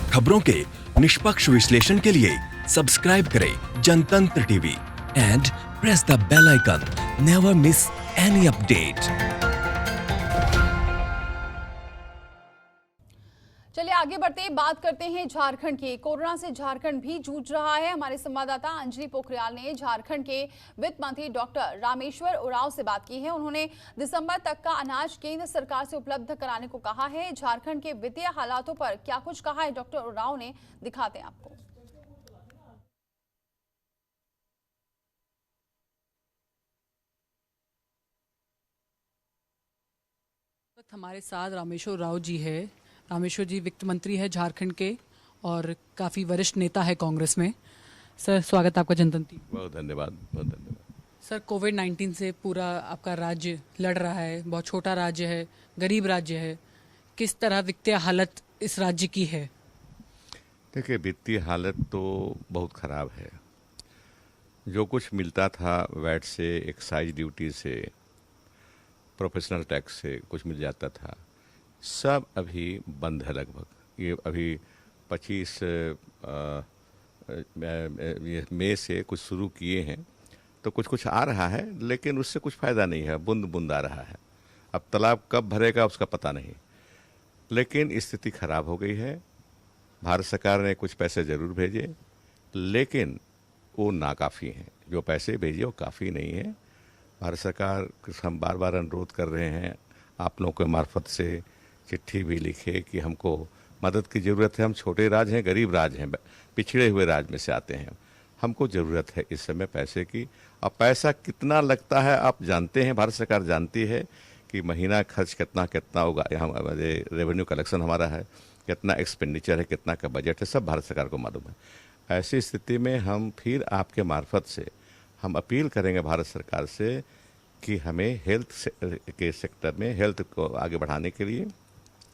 खबरों के निष्पक्ष विश्लेषण के लिए सब्सक्राइब करें Jantantra TV and press the bell icon. Never miss any update. चलिए आगे बढ़ते बात करते हैं झारखंड की। कोरोना से झारखंड भी जूझ रहा है। हमारे संवाददाता अंजलि पोखरियाल ने झारखंड के वित्त मंत्री डॉक्टर रामेश्वर उरांव से बात की है। उन्होंने दिसंबर तक का अनाज केंद्र सरकार से उपलब्ध कराने को कहा है। झारखंड के वित्तीय हालातों पर क्या कुछ कहा है डॉक्टर उरांव ने, दिखाते हैं आपको। हमारे साथ रामेश्वर उरांव जी है। रामेश्वर जी वित्त मंत्री है झारखंड के और काफ़ी वरिष्ठ नेता है कांग्रेस में। सर स्वागत आपका जनतंत्र। बहुत धन्यवाद, बहुत धन्यवाद। सर कोविड-19 से पूरा आपका राज्य लड़ रहा है, बहुत छोटा राज्य है, गरीब राज्य है। किस तरह वित्तीय हालत इस राज्य की है? देखिए वित्तीय हालत तो बहुत ख़राब है। जो कुछ मिलता था वैट से, एक्साइज ड्यूटी से, प्रोफेशनल टैक्स से कुछ मिल जाता था, सब अभी बंद है लगभग। ये अभी 25 मई से कुछ शुरू किए हैं तो कुछ कुछ आ रहा है, लेकिन उससे कुछ फ़ायदा नहीं है, बूंद बूंद आ रहा है। अब तालाब कब भरेगा उसका पता नहीं, लेकिन स्थिति खराब हो गई है। भारत सरकार ने कुछ पैसे ज़रूर भेजे, लेकिन वो नाकाफ़ी हैं। जो पैसे भेजे वो काफ़ी नहीं है। भारत सरकार हम बार बार अनुरोध कर रहे हैं आप लोगों के मार्फत से, चिट्ठी भी लिखे कि हमको मदद की ज़रूरत है। हम छोटे राज्य हैं, गरीब राज्य हैं, पिछड़े हुए राज्य में से आते हैं। हमको ज़रूरत है इस समय पैसे की। अब पैसा कितना लगता है आप जानते हैं, भारत सरकार जानती है कि महीना खर्च कितना कितना होगा। हम रेवेन्यू कलेक्शन हमारा है, कितना एक्सपेंडिचर है, कितना का बजट है, सब भारत सरकार को मालूम है। ऐसी स्थिति में हम फिर आपके मार्फत से हम अपील करेंगे भारत सरकार से कि हमें हेल्थ के सेक्टर में हेल्थ को आगे बढ़ाने के लिए,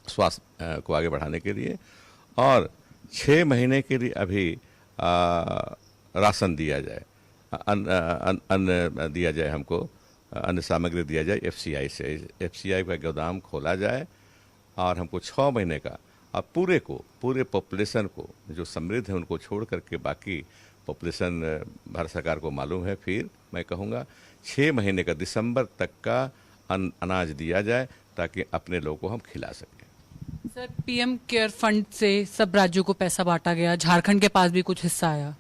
स्वास्थ्य को आगे बढ़ाने के लिए, और 6 महीने के लिए अभी राशन दिया जाए, अन्न दिया जाए, हमको अन्न सामग्री दिया जाए एफसीआई से। एफसीआई का गोदाम खोला जाए और हमको 6 महीने का, और पूरे पॉपुलेशन को, जो समृद्ध है उनको छोड़ करके बाकी पॉपुलेशन भारत सरकार को मालूम है। फिर मैं कहूँगा 6 महीने का दिसंबर तक का अनाज दिया जाए ताकि अपने लोगों को हम खिला सकें। सर पीएम केयर फंड से सब राज्यों को पैसा बांटा गया, झारखंड के पास भी कुछ हिस्सा आया।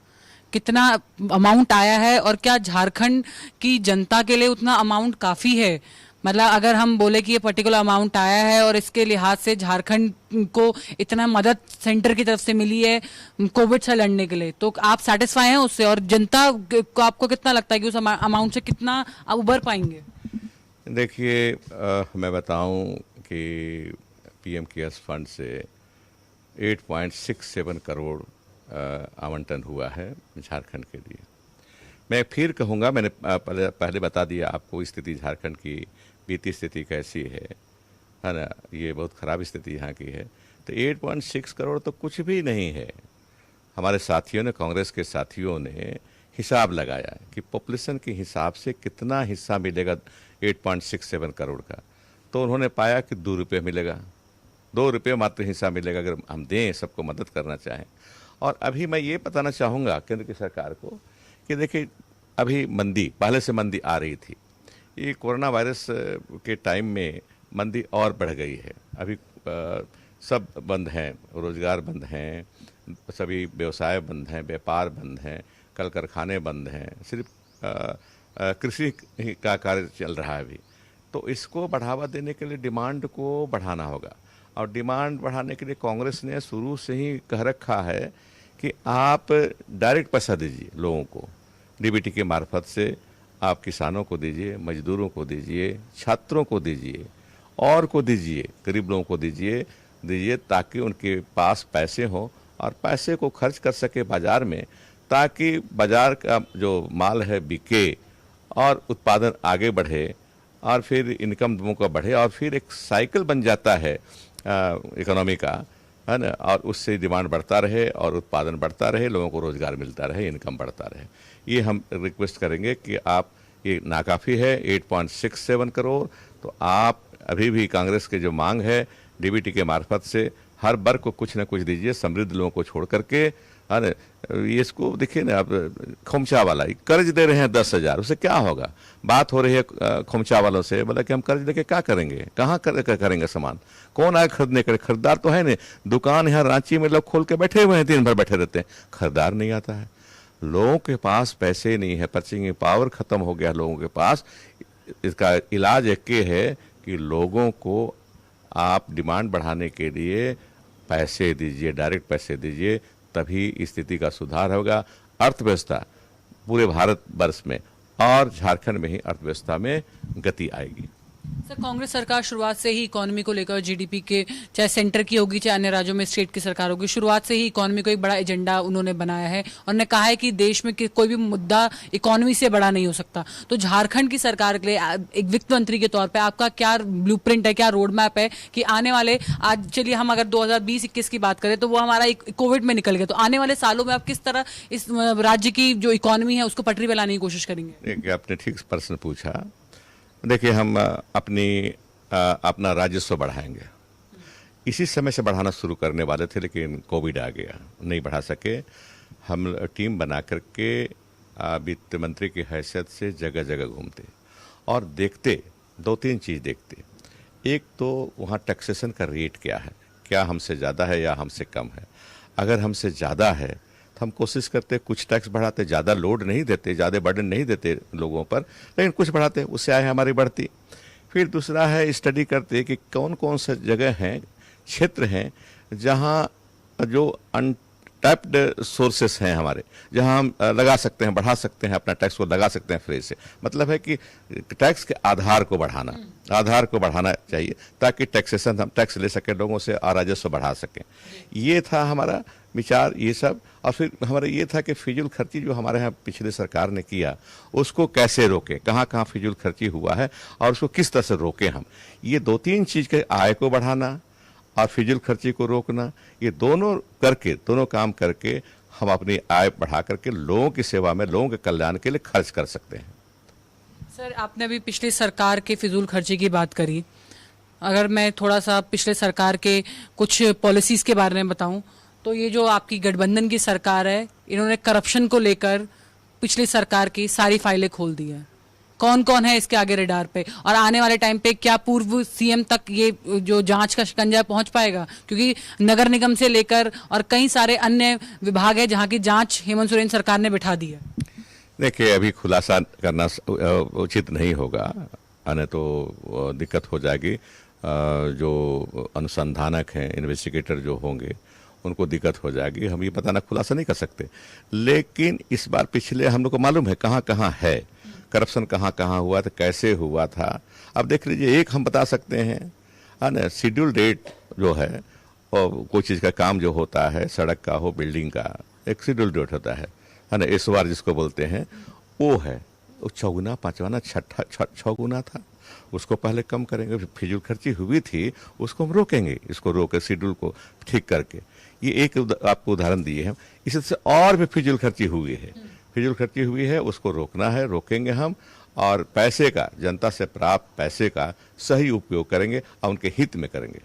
कितना अमाउंट आया है और क्या झारखंड की जनता के लिए उतना अमाउंट काफ़ी है? मतलब अगर हम बोले कि ये पर्टिकुलर अमाउंट आया है और इसके लिहाज से झारखंड को इतना मदद सेंटर की तरफ से मिली है कोविड से लड़ने के लिए, तो आप सेटिस्फाई हैं उससे? और जनता को आपको कितना लगता है कि उस अमाउंट से कितना आप उबर पाएंगे? देखिए मैं बताऊं कि पीएम केयर्स फंड से 8.67 करोड़ आवंटन हुआ है झारखंड के लिए। मैं फिर कहूँगा, मैंने पहले बता दिया आपको स्थिति झारखंड की, वित्तीय स्थिति कैसी है ना। ये बहुत ख़राब स्थिति यहाँ की है। तो 8.6 करोड़ तो कुछ भी नहीं है। हमारे साथियों ने, कांग्रेस के साथियों ने हिसाब लगाया कि पॉपुलेशन के हिसाब से कितना हिस्सा मिलेगा 8.67 करोड़ का, तो उन्होंने पाया कि 2 रुपये मिलेगा। 2 रुपये मात्र हिस्सा मिलेगा अगर हम दें, सबको मदद करना चाहें। और अभी मैं ये बताना चाहूँगा केंद्र की सरकार को कि देखिए अभी मंदी, पहले से मंदी आ रही थी। ये कोरोना वायरस के टाइम में मंदी और बढ़ गई है। अभी सब बंद हैं, रोज़गार बंद हैं, सभी व्यवसाय बंद हैं, व्यापार बंद हैं, कल कारखाने बंद हैं, सिर्फ कृषि का कार्य चल रहा है अभी। तो इसको बढ़ावा देने के लिए डिमांड को बढ़ाना होगा, और डिमांड बढ़ाने के लिए कांग्रेस ने शुरू से ही कह रखा है कि आप डायरेक्ट पैसा दीजिए लोगों को, डीबीटी के मार्फत से आप किसानों को दीजिए, मजदूरों को दीजिए, छात्रों को दीजिए, और को दीजिए, गरीब लोगों को दीजिए ताकि उनके पास पैसे हों और पैसे को खर्च कर सके बाज़ार में, ताकि बाज़ार का जो माल है बिके और उत्पादन आगे बढ़े और फिर इनकम दोनों का बढ़े, और फिर एक साइकिल बन जाता है इकोनॉमी का, है ना। और उससे डिमांड बढ़ता रहे और उत्पादन बढ़ता रहे, लोगों को रोज़गार मिलता रहे, इनकम बढ़ता रहे। ये हम रिक्वेस्ट करेंगे कि आप, ये नाकाफ़ी है 8.67 करोड़, तो आप अभी भी कांग्रेस के जो मांग है डीबीटी के मार्फत से हर वर्ग को कुछ ना कुछ दीजिए, समृद्ध लोगों को छोड़ करके। अरे ये इसको देखिए ना, आप खोमचा वाला कर्ज दे रहे हैं 10,000, उससे क्या होगा? बात हो रही है खोमचा वालों से, बोला कि हम कर्ज देके क्या करेंगे, कहाँ करेंगे सामान, कौन आए खरीदने के लिए? खरीदार तो है नहीं। दुकान यहाँ रांची में लोग खोल के बैठे हुए हैं, दिन भर बैठे रहते हैं, खरीदार नहीं आता है। लोगों के पास पैसे नहीं है, परचेजिंग पावर खत्म हो गया लोगों के पास। इसका इलाज एक ही है कि लोगों को आप डिमांड बढ़ाने के लिए पैसे दीजिए, डायरेक्ट पैसे दीजिए, तभी स्थिति का सुधार होगा। अर्थव्यवस्था पूरे भारत वर्ष में और झारखंड में ही अर्थव्यवस्था में गति आएगी। सर, कांग्रेस सरकार शुरुआत से ही इकोनॉमी को लेकर, जीडीपी के, चाहे सेंटर की होगी चाहे अन्य राज्यों में स्टेट की सरकार होगी, शुरुआत से ही इकोनॉमी को एक बड़ा एजेंडा उन्होंने बनाया है। उन्होंने कहा है कि देश में कोई भी मुद्दा इकोनॉमी से बड़ा नहीं हो सकता। तो झारखंड की सरकार के लिए एक वित्त मंत्री के तौर पर आपका क्या ब्लूप्रिंट है, क्या रोड मैप है कि आने वाले, आज चलिए हम अगर 2020-21 की बात करें तो वो हमारा एक कोविड में निकल गया, तो आने वाले सालों में आप किस तरह इस राज्य की जो इकोनॉमी है उसको पटरी पे लाने की कोशिश करेंगे? आपने ठीक प्रश्न पूछा। देखिए, हम अपना राजस्व बढ़ाएंगे। इसी समय से बढ़ाना शुरू करने वाले थे, लेकिन कोविड आ गया, नहीं बढ़ा सके। हम टीम बना करके वित्त मंत्री की हैसियत से जगह जगह घूमते और देखते, 2-3 चीज़ देखते। एक तो वहाँ टैक्सेशन का रेट क्या है, क्या हमसे ज़्यादा है या हमसे कम है। अगर हमसे ज़्यादा है तो हम कोशिश करते कुछ टैक्स बढ़ाते, ज़्यादा लोड नहीं देते, ज़्यादा बर्डन नहीं देते लोगों पर, लेकिन कुछ बढ़ाते, उससे आय हमारी बढ़ती। फिर दूसरा है स्टडी करते कि कौन कौन से जगह हैं, क्षेत्र हैं जहाँ जो अनटैप्ड सोर्सेस हैं हमारे, जहाँ हम लगा सकते हैं, बढ़ा सकते हैं, अपना टैक्स को लगा सकते हैं फ्री से। मतलब है कि टैक्स के आधार को बढ़ाना चाहिए ताकि टैक्सेशन, हम टैक्स ले सकें लोगों से और राजस्व बढ़ा सकें। ये था हमारा विचार, ये सब। और फिर हमारा ये था कि फिजूल खर्ची जो हमारे यहाँ पिछले सरकार ने किया उसको कैसे रोकें, कहाँ कहाँ फिजूल खर्ची हुआ है और उसको किस तरह से रोकें हम। ये 2-3 चीज़ के, आय को बढ़ाना और फिजूल खर्ची को रोकना, ये दोनों काम करके हम अपनी आय बढ़ा करके लोगों की सेवा में, लोगों के कल्याण के लिए खर्च कर सकते हैं। सर, आपने अभी पिछली सरकार के फिजूल खर्ची की बात करी। अगर मैं थोड़ा सा पिछले सरकार के कुछ पॉलिसीज के बारे में बताऊं तो ये जो आपकी गठबंधन की सरकार है, इन्होंने करप्शन को लेकर पिछली सरकार की सारी फाइलें खोल दी हैं। कौन कौन है इसके आगे रडार पे, और आने वाले टाइम पे क्या पूर्व सीएम तक ये जो जांच का शिकंजा पहुंच पाएगा? क्योंकि नगर निगम से लेकर और कई सारे अन्य विभाग है जहां की जांच हेमंत सोरेन सरकार ने बिठा दी है। देखिए, अभी खुलासा करना उचित नहीं होगा, नहीं तो दिक्कत हो जाएगी। जो अनुसंधानक हैं, इन्वेस्टिगेटर जो होंगे, उनको दिक्कत हो जाएगी। हम ये बताना, खुलासा नहीं कर सकते। लेकिन इस बार पिछले हम लोग को मालूम है कहाँ कहाँ है करप्शन, कहाँ कहाँ हुआ था, कैसे हुआ था। अब देख लीजिए, एक हम बता सकते हैं ना, शेड्यूल डेट जो है, और कोई चीज़ का काम जो होता है, सड़क का हो, बिल्डिंग का, एक शेड्यूल डेट होता है ना, SOR जिसको बोलते हैं, वो है। वो 4 5 6 गुना था, उसको पहले कम करेंगे। फिजूल खर्ची हुई थी उसको हम रोकेंगे, इसको रोके, शेड्यूल को ठीक करके। ये एक आपको उदाहरण दिए हैं। इससे और भी फिजूल खर्ची हुई है, उसको रोकना है, रोकेंगे हम। और पैसे का, जनता से प्राप्त पैसे का सही उपयोग करेंगे और उनके हित में करेंगे।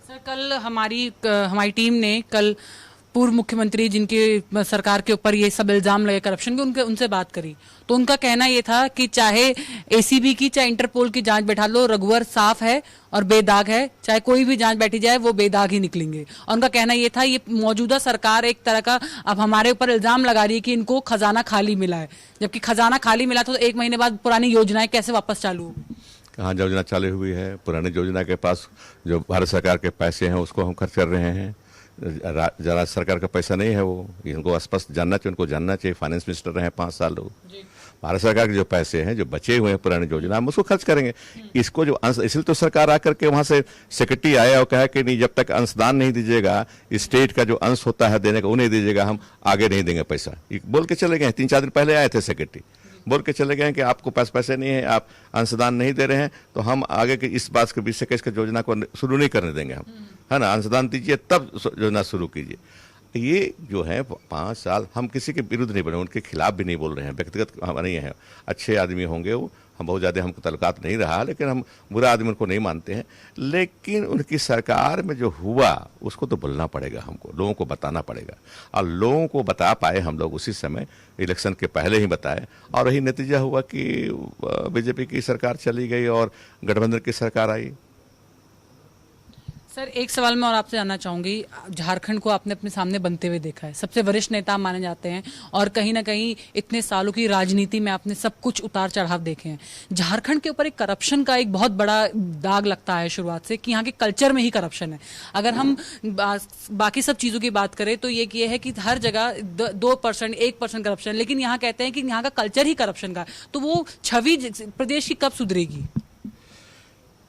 सर, कल हमारी टीम ने कल पूर्व मुख्यमंत्री जिनकी सरकार के ऊपर ये सब इल्जाम लगे करप्शन के, उनसे बात करी तो उनका कहना ये था कि चाहे ACB की चाहे इंटरपोल की जांच बैठा लो, रघुवर साफ है और बेदाग है, चाहे कोई भी जांच बैठी जाए वो बेदाग ही निकलेंगे। और उनका कहना ये था, ये मौजूदा सरकार एक तरह का अब हमारे ऊपर इल्जाम लगा रही है कि इनको खजाना खाली मिला है, जबकि खजाना खाली मिला तो 1 महीने बाद पुरानी योजनाएं कैसे वापस चालू होगी? कहाँ योजना चालू हुई है? पुरानी योजना के पास जो भारत सरकार के पैसे हैं उसको हम खर्च कर रहे हैं। राज्य सरकार का पैसा नहीं है वो, इनको स्पष्ट जानना चाहिए, उनको जानना चाहिए। फाइनेंस मिनिस्टर रहे 5 साल लोग। भारत सरकार के जो पैसे हैं, जो बचे हुए हैं पुरानी योजना, हम उसको खर्च करेंगे। इसको जो अंश, इसलिए तो सरकार आकर के वहाँ से सेक्रेटरी आया और कहा कि नहीं, जब तक अंशदान नहीं दीजिएगा, स्टेट का जो अंश होता है देने का, वो नहीं दीजिएगा, हम आगे नहीं देंगे पैसा। बोल के चले गए। 3-4 दिन पहले आए थे सेक्रेटरी, बोल के चले गए कि आपको पास पैसे नहीं है, आप अंशदान नहीं दे रहे हैं, तो हम आगे के इस बात के विषय के योजना को शुरू नहीं करने देंगे हम, है ना। अंशदान दीजिए तब योजना शुरू कीजिए। ये जो है 5 साल हम किसी के विरुद्ध नहीं बने, उनके खिलाफ भी नहीं बोल रहे हैं, व्यक्तिगत नहीं है, अच्छे आदमी होंगे वो, हम बहुत ज़्यादा हमको तल्लुकात नहीं रहा, लेकिन हम बुरा आदमी उनको नहीं मानते हैं। लेकिन उनकी सरकार में जो हुआ उसको तो बोलना पड़ेगा, हमको लोगों को बताना पड़ेगा, और लोगों को बता पाए हम लोग उसी समय, इलेक्शन के पहले ही बताए, और यही नतीजा हुआ कि बीजेपी की सरकार चली गई और गठबंधन की सरकार आई। सर एक सवाल मैं और आपसे जानना चाहूंगी, झारखंड को आपने अपने सामने बनते हुए देखा है, सबसे वरिष्ठ नेता माने जाते हैं, और कहीं ना कहीं इतने सालों की राजनीति में आपने सब कुछ उतार चढ़ाव देखे हैं। झारखंड के ऊपर एक करप्शन का एक बहुत बड़ा दाग लगता है शुरुआत से, कि यहाँ के कल्चर में ही करप्शन है। अगर हम बाकी सब चीज़ों की बात करें तो ये है कि हर जगह 2% 1% करप्शन, लेकिन यहाँ कहते हैं कि यहाँ का कल्चर ही करप्शन का, तो वो छवि प्रदेश की कब सुधरेगी?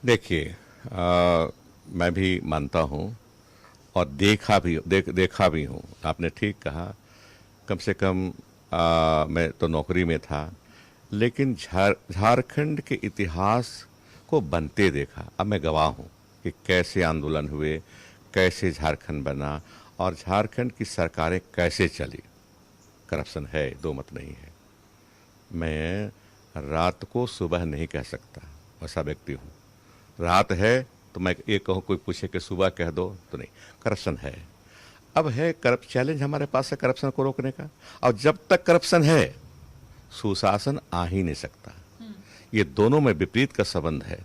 देखिए, मैं भी मानता हूँ और देखा भी हूँ। आपने ठीक कहा, कम से कम मैं तो नौकरी में था, लेकिन झारखंड के इतिहास को बनते देखा। अब मैं गवाह हूँ कि कैसे आंदोलन हुए, कैसे झारखंड बना, और झारखंड की सरकारें कैसे चली। करप्शन है, दो मत नहीं है। मैं रात को सुबह नहीं कह सकता, वैसा व्यक्ति हूँ। रात है तो मैं ये कहूँ, कोई पूछे कि सुबह कह दो तो नहीं। करप्शन है, अब है चैलेंज हमारे पास है करप्शन को रोकने का, और जब तक करप्शन है सुशासन आ ही नहीं सकता। ये दोनों में विपरीत का संबंध है।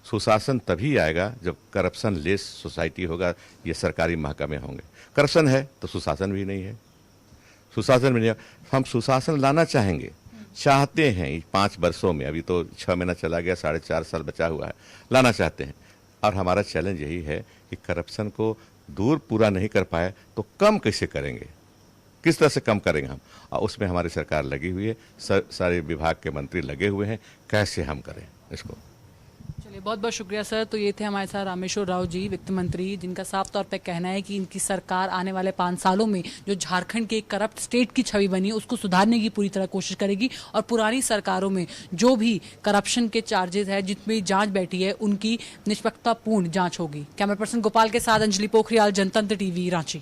सुशासन तभी आएगा जब करप्शन लेस सोसाइटी होगा, ये सरकारी महकमे होंगे। करप्शन है तो सुशासन भी नहीं है, सुशासन भी नहीं है। हम सुशासन लाना चाहते हैं 5 वर्षों में, अभी तो 6 महीना चला गया, 4.5 साल बचा हुआ है, लाना चाहते हैं। और हमारा चैलेंज यही है कि करप्शन को दूर पूरा नहीं कर पाए तो कम कैसे करेंगे, किस तरह से कम करेंगे हम, और उसमें हमारी सरकार लगी हुई है, सारे विभाग के मंत्री लगे हुए हैं, कैसे हम करें इसको। चलिए, बहुत बहुत शुक्रिया सर। तो ये थे हमारे साथ रामेश्वर उरांव जी, वित्त मंत्री, जिनका साफ तौर पे कहना है कि इनकी सरकार आने वाले 5 सालों में जो झारखंड के एक करप्ट स्टेट की छवि बनी है उसको सुधारने की पूरी तरह कोशिश करेगी, और पुरानी सरकारों में जो भी करप्शन के चार्जेस है, जितनी जांच बैठी है, उनकी निष्पक्षतापूर्ण जांच होगी। कैमरा पर्सन गोपाल के साथ अंजलि पोखरियाल, जनतंत्र टीवी, रांची।